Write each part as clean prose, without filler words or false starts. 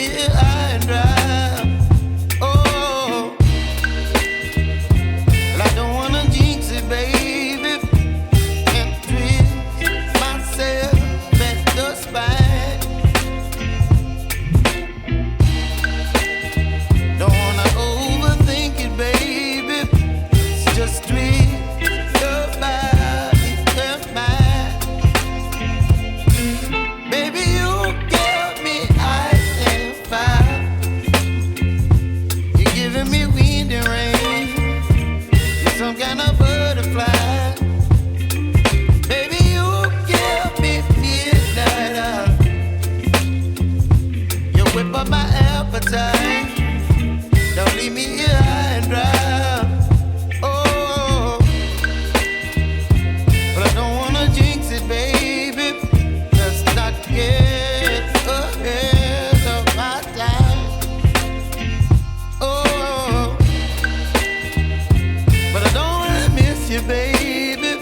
me high and dry. Oh, well, I don't wanna jinx it, baby, and twist myself at the spine. Don't wanna overthink it, baby. It's just twist your body and mine. Baby, you give me ice and fire. You're giving me wind and rain. You're some kind of butterfly. Baby, you give me midnight oil. You whip up my appetite. Don't leave me here high and dry. Oh, but I don't wanna jinx it, baby. Let's not get ahead of my time. Oh, but I don't wanna miss you, baby.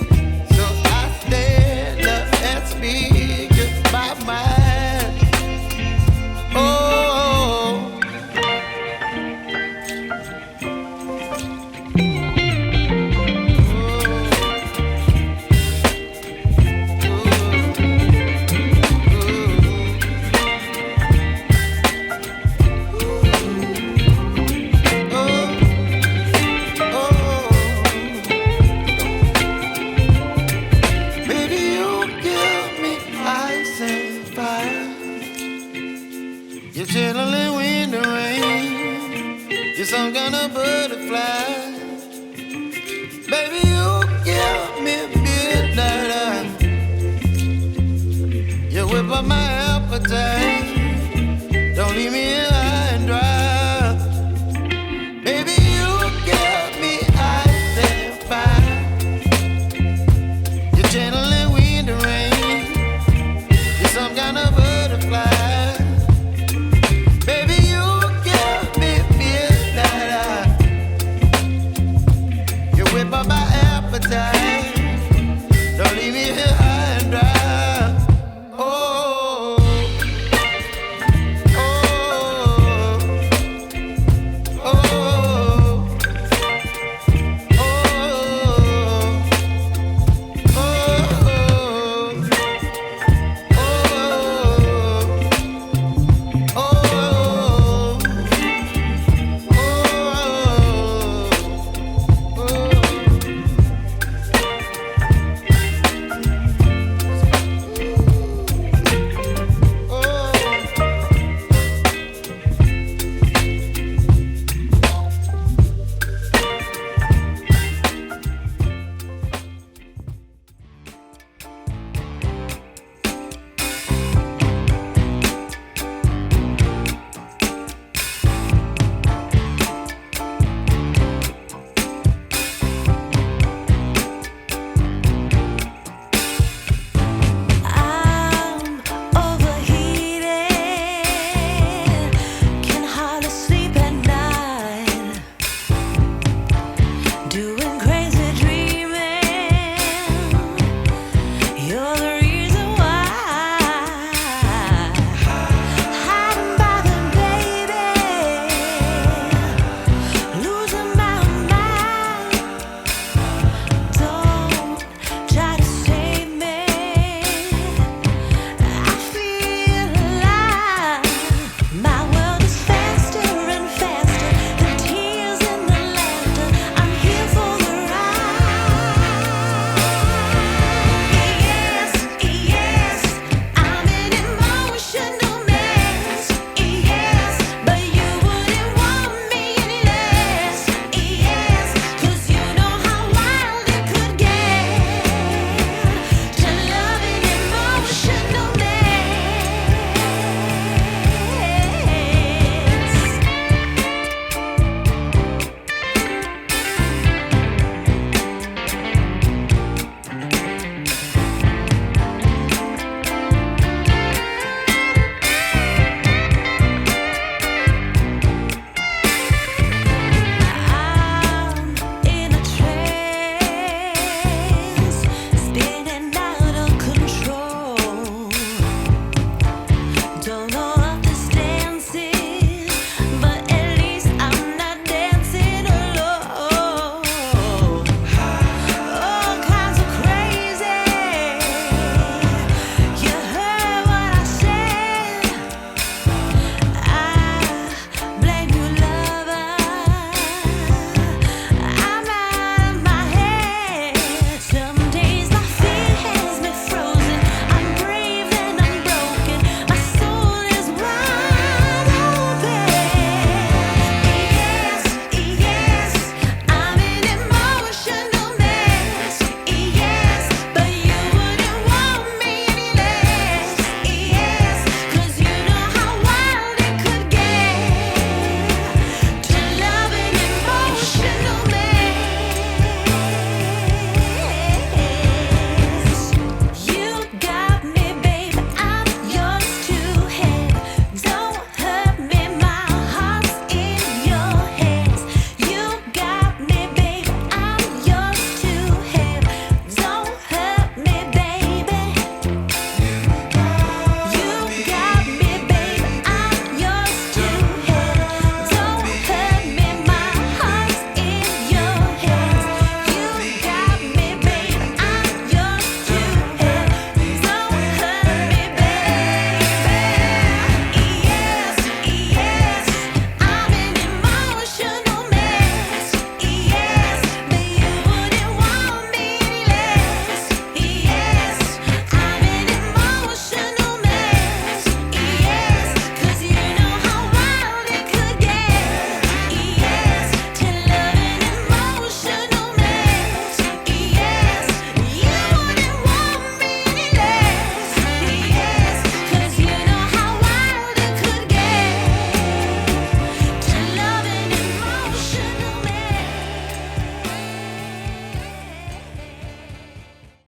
So I stand up and speak my mind. Oh. Baby, you give me ice and fire. You're chilling wind and rain. You're some kind of butterfly. Baby, you give me midnight oil. You whip up my appetite.